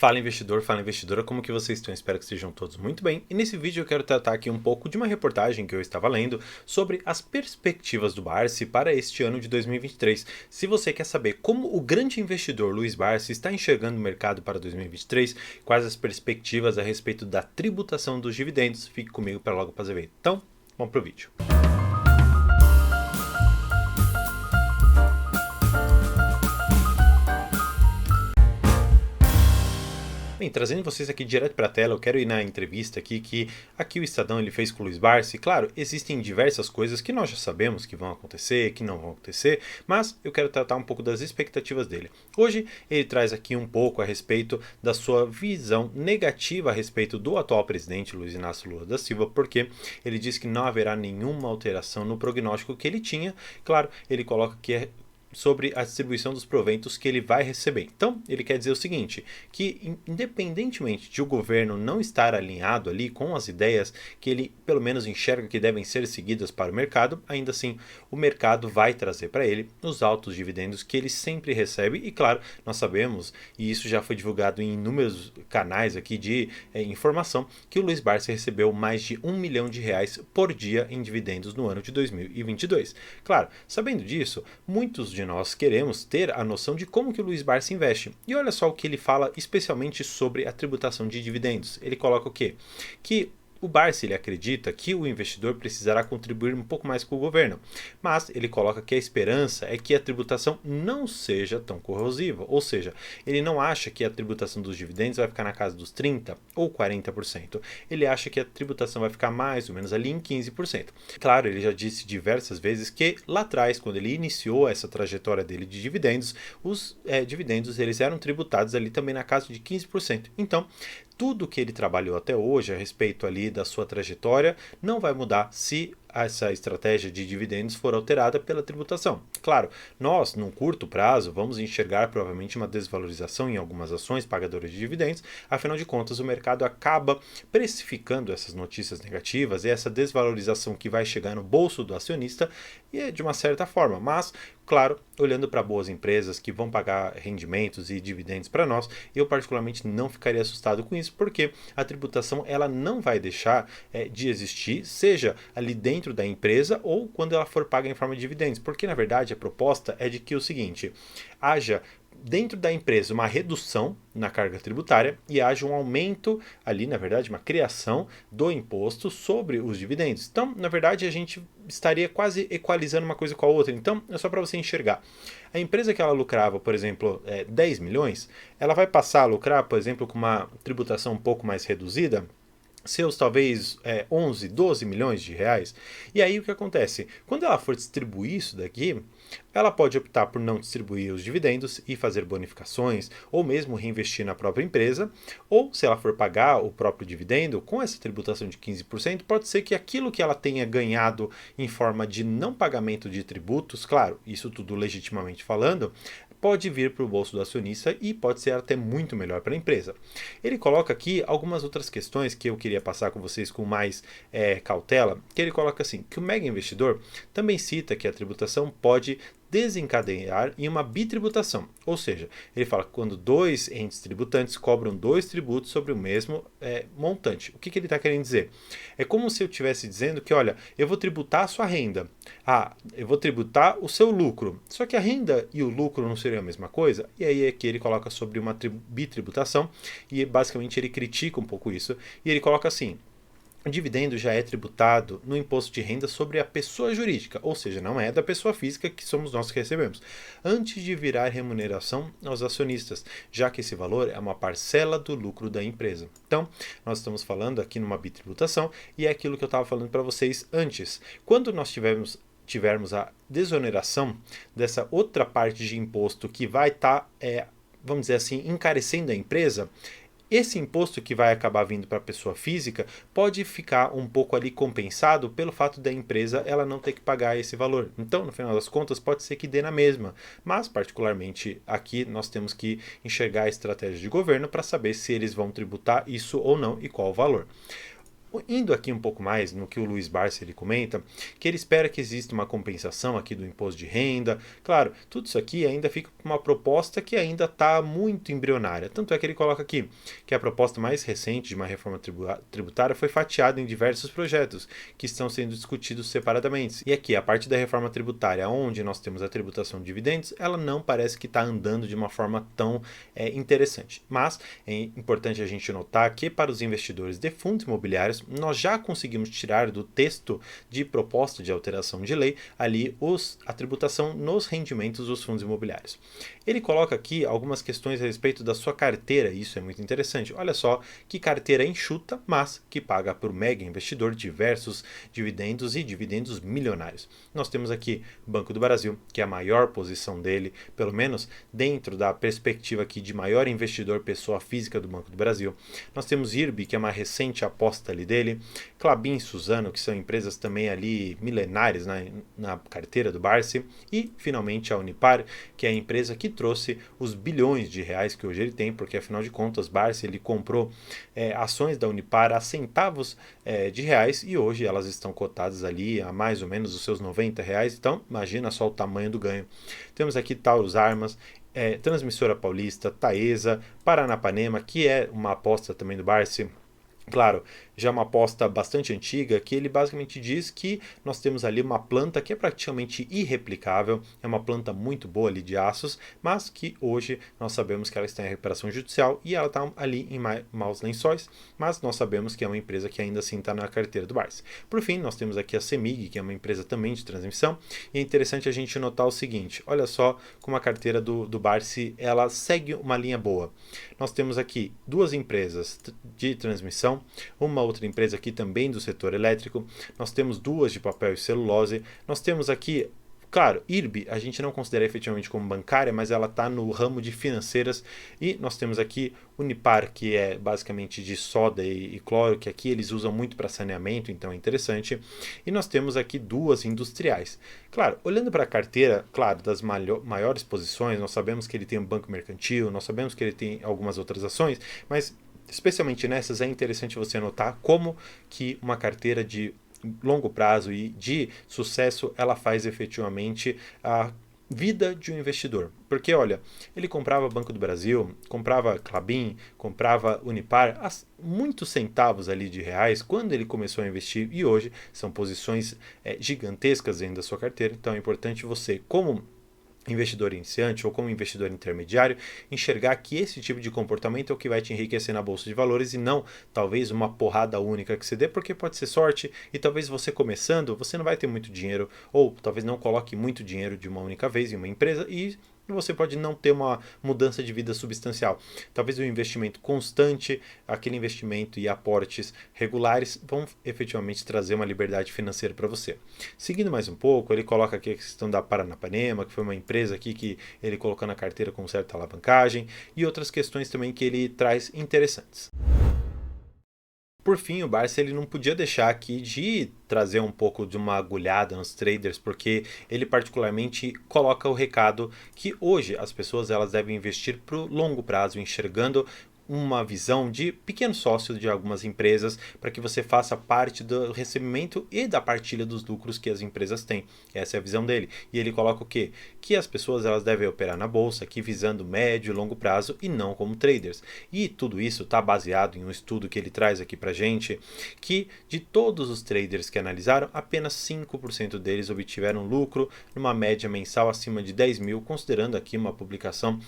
Fala investidor, fala investidora, como que vocês estão? Espero que estejam todos muito bem. E nesse vídeo eu quero tratar aqui um pouco de uma reportagem que eu estava lendo sobre as perspectivas do Barsi para este ano de 2023. Se você quer saber como o grande investidor Luiz Barsi está enxergando o mercado para 2023, quais as perspectivas a respeito da tributação dos dividendos, fique comigo para logo fazer ver. Então, vamos para o vídeo. Bem, trazendo vocês aqui direto para a tela, eu quero ir na entrevista que o Estadão ele fez com o Luiz Barsi. Claro, existem diversas coisas que nós já sabemos que vão acontecer, que não vão acontecer, mas eu quero tratar um pouco das expectativas dele. Hoje ele traz aqui um pouco a respeito da sua visão negativa a respeito do atual presidente Luiz Inácio Lula da Silva, porque ele diz que não haverá nenhuma alteração no prognóstico que ele tinha. Claro, ele coloca que sobre a distribuição dos proventos que ele vai receber. Então, ele quer dizer o seguinte, que independentemente de o governo não estar alinhado ali com as ideias que ele pelo menos enxerga que devem ser seguidas para o mercado, ainda assim o mercado vai trazer para ele os altos dividendos que ele sempre recebe e claro, nós sabemos, e isso já foi divulgado em inúmeros canais aqui de informação, que o Luiz Barsi recebeu mais de R$1 milhão por dia em dividendos no ano de 2022. Claro, sabendo disso, muitos de nós queremos ter a noção de como que o Luiz Barsi investe. E olha só o que ele fala especialmente sobre a tributação de dividendos. Ele coloca o quê? Que o Barsi ele acredita que o investidor precisará contribuir um pouco mais com o governo, mas ele coloca que a esperança é que a tributação não seja tão corrosiva, ou seja, ele não acha que a tributação dos dividendos vai ficar na casa dos 30% ou 40%, ele acha que a tributação vai ficar mais ou menos ali em 15%. Claro, ele já disse diversas vezes que lá atrás, quando ele iniciou essa trajetória dele de dividendos, os dividendos eles eram tributados ali também na casa de 15%. Então, tudo que ele trabalhou até hoje a respeito ali da sua trajetória não vai mudar se essa estratégia de dividendos for alterada pela tributação. Claro, nós, num curto prazo, vamos enxergar provavelmente uma desvalorização em algumas ações pagadoras de dividendos, afinal de contas o mercado acaba precificando essas notícias negativas e essa desvalorização que vai chegar no bolso do acionista e é de uma certa forma, mas claro, olhando para boas empresas que vão pagar rendimentos e dividendos para nós, eu particularmente não ficaria assustado com isso, porque a tributação ela não vai deixar de existir, seja ali dentro da empresa ou quando ela for paga em forma de dividendos, porque na verdade a proposta é de que o seguinte, haja dentro da empresa uma redução na carga tributária e haja um aumento ali, na verdade, uma criação do imposto sobre os dividendos. Então, na verdade, a gente estaria quase equalizando uma coisa com a outra. Então, é só para você enxergar. A empresa que ela lucrava, por exemplo, 10 milhões, ela vai passar a lucrar, por exemplo, com uma tributação um pouco mais reduzida, seus talvez 11, 12 milhões de reais. E aí o que acontece? Quando ela for distribuir isso daqui, ela pode optar por não distribuir os dividendos e fazer bonificações, ou mesmo reinvestir na própria empresa, ou se ela for pagar o próprio dividendo, com essa tributação de 15%, pode ser que aquilo que ela tenha ganhado em forma de não pagamento de tributos, claro, isso tudo legitimamente falando, pode vir para o bolso do acionista e pode ser até muito melhor para a empresa. Ele coloca aqui algumas outras questões que eu queria passar com vocês com mais cautela, que ele coloca assim, que o mega investidor também cita que a tributação pode desencadear em uma bitributação, ou seja, ele fala que quando dois entes tributantes cobram dois tributos sobre o mesmo montante. O que ele está querendo dizer? É como se eu estivesse dizendo que, olha, eu vou tributar a sua renda, eu vou tributar o seu lucro, só que a renda e o lucro não seriam a mesma coisa, e aí é que ele coloca sobre uma bitributação, e basicamente ele critica um pouco isso, e ele coloca assim, o dividendo já é tributado no imposto de renda sobre a pessoa jurídica, ou seja, não é da pessoa física que somos nós que recebemos, antes de virar remuneração aos acionistas, já que esse valor é uma parcela do lucro da empresa. Então, nós estamos falando aqui numa bitributação e é aquilo que eu estava falando para vocês antes. Quando nós tivermos a desoneração dessa outra parte de imposto que vai estar, vamos dizer assim, encarecendo a empresa, esse imposto que vai acabar vindo para a pessoa física pode ficar um pouco ali compensado pelo fato da empresa ela não ter que pagar esse valor. Então, no final das contas, pode ser que dê na mesma. Mas, particularmente, aqui nós temos que enxergar a estratégia de governo para saber se eles vão tributar isso ou não e qual o valor. Indo aqui um pouco mais no que o Luiz Barsi ele comenta, que ele espera que exista uma compensação aqui do imposto de renda. Claro, tudo isso aqui ainda fica com uma proposta que ainda está muito embrionária. Tanto é que ele coloca aqui que a proposta mais recente de uma reforma tributária foi fatiada em diversos projetos que estão sendo discutidos separadamente. E aqui, a parte da reforma tributária, onde nós temos a tributação de dividendos, ela não parece que está andando de uma forma tão interessante. Mas é importante a gente notar que para os investidores de fundos imobiliários, nós já conseguimos tirar do texto de proposta de alteração de lei ali a tributação nos rendimentos dos fundos imobiliários. Ele coloca aqui algumas questões a respeito da sua carteira, e isso é muito interessante. Olha só que carteira enxuta, mas que paga para o mega investidor diversos dividendos e dividendos milionários. Nós temos aqui Banco do Brasil, que é a maior posição dele, pelo menos dentro da perspectiva aqui de maior investidor pessoa física do Banco do Brasil. Nós temos IRB, que é uma recente aposta ali dele, Klabin e Suzano, que são empresas também ali milenares na carteira do Barsi, e finalmente a Unipar, que é a empresa que trouxe os bilhões de reais que hoje ele tem, porque afinal de contas Barsi ele comprou ações da Unipar a centavos de reais e hoje elas estão cotadas ali a mais ou menos os seus R$ 90, então imagina só o tamanho do ganho. Temos aqui Taurus Armas, Transmissora Paulista, Taesa, Paranapanema, que é uma aposta também do Barsi. Claro, já é uma aposta bastante antiga, que ele basicamente diz que nós temos ali uma planta que é praticamente irreplicável, é uma planta muito boa ali de aços, mas que hoje nós sabemos que ela está em recuperação judicial e ela está ali em maus lençóis, mas nós sabemos que é uma empresa que ainda assim está na carteira do Barsi. Por fim, nós temos aqui a CEMIG, que é uma empresa também de transmissão, e é interessante a gente notar o seguinte, olha só como a carteira do Barsi, ela segue uma linha boa. Nós temos aqui duas empresas de transmissão, uma outra empresa aqui também do setor elétrico, nós temos duas de papel e celulose, nós temos aqui, claro, IRB a gente não considera efetivamente como bancária, mas ela está no ramo de financeiras, e nós temos aqui Unipar, que é basicamente de soda e cloro, que aqui eles usam muito para saneamento, então é interessante, e nós temos aqui duas industriais. Claro, olhando para a carteira, claro, das maiores posições, nós sabemos que ele tem um banco mercantil, nós sabemos que ele tem algumas outras ações, mas especialmente nessas é interessante você notar como que uma carteira de longo prazo e de sucesso ela faz efetivamente a vida de um investidor. Porque olha, ele comprava Banco do Brasil, comprava Klabin, comprava Unipar a muitos centavos ali de reais quando ele começou a investir, e hoje são posições gigantescas dentro da sua carteira. Então é importante você, como investidor iniciante ou como investidor intermediário, enxergar que esse tipo de comportamento é o que vai te enriquecer na bolsa de valores e não talvez uma porrada única que você dê, porque pode ser sorte e talvez você começando, você não vai ter muito dinheiro ou talvez não coloque muito dinheiro de uma única vez em uma empresa e você pode não ter uma mudança de vida substancial. Talvez um investimento constante, aquele investimento e aportes regulares vão efetivamente trazer uma liberdade financeira para você. Seguindo mais um pouco, ele coloca aqui a questão da Paranapanema, que foi uma empresa aqui que ele colocou na carteira com certa alavancagem, e outras questões também que ele traz interessantes. Por fim, o Barsi ele não podia deixar aqui de trazer um pouco de uma agulhada nos traders, porque ele particularmente coloca o recado que hoje as pessoas elas devem investir para o longo prazo, enxergando uma visão de pequeno sócio de algumas empresas para que você faça parte do recebimento e da partilha dos lucros que as empresas têm. Essa é a visão dele. E ele coloca o quê? Que as pessoas elas devem operar na bolsa, aqui visando médio e longo prazo e não como traders. E tudo isso está baseado em um estudo que ele traz aqui para gente, que de todos os traders que analisaram, apenas 5% deles obtiveram lucro numa média mensal acima de 10 mil, considerando aqui uma publicação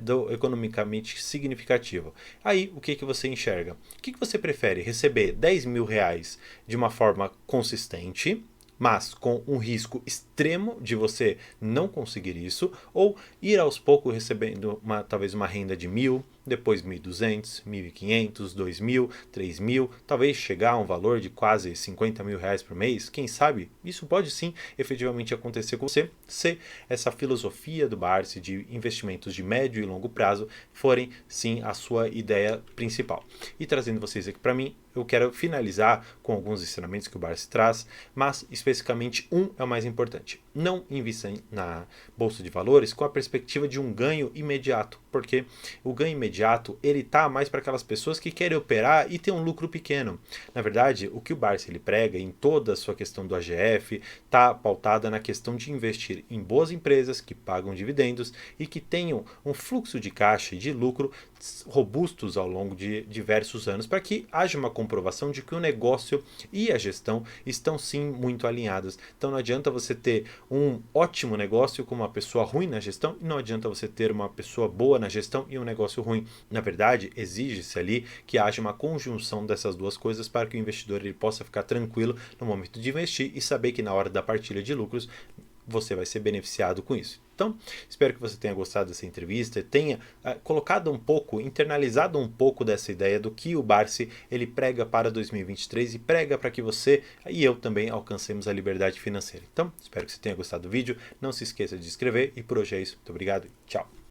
do economicamente significativo. Aí, o que você enxerga? O que você prefere? Receber 10 mil reais de uma forma consistente, mas com um risco extremo de você não conseguir isso, ou ir aos poucos recebendo talvez uma renda de 1.000, depois 1.200, 1.500, 2.000, 3.000, talvez chegar a um valor de quase 50 mil reais por mês? Quem sabe? Isso pode sim efetivamente acontecer com você, se essa filosofia do Barsi de investimentos de médio e longo prazo forem sim a sua ideia principal. E trazendo vocês aqui para mim, eu quero finalizar com alguns ensinamentos que o Barsi traz, mas especificamente um é o mais importante. Não invista na bolsa de valores com a perspectiva de um ganho imediato, porque o ganho imediato imediato, ele tá mais para aquelas pessoas que querem operar e ter um lucro pequeno. Na verdade, o que o Barsi ele prega em toda a sua questão do AGF está pautada na questão de investir em boas empresas que pagam dividendos e que tenham um fluxo de caixa e de lucro robustos ao longo de diversos anos, para que haja uma comprovação de que o negócio e a gestão estão sim muito alinhadas. Então não adianta você ter um ótimo negócio com uma pessoa ruim na gestão e não adianta você ter uma pessoa boa na gestão e um negócio ruim. Na verdade, exige-se ali que haja uma conjunção dessas duas coisas para que o investidor ele possa ficar tranquilo no momento de investir e saber que na hora da partilha de lucros você vai ser beneficiado com isso. Então, espero que você tenha gostado dessa entrevista, tenha colocado um pouco, internalizado um pouco dessa ideia do que o Barsi ele prega para 2023 e prega para que você e eu também alcancemos a liberdade financeira. Então, espero que você tenha gostado do vídeo, não se esqueça de se inscrever e por hoje é isso. Muito obrigado e tchau!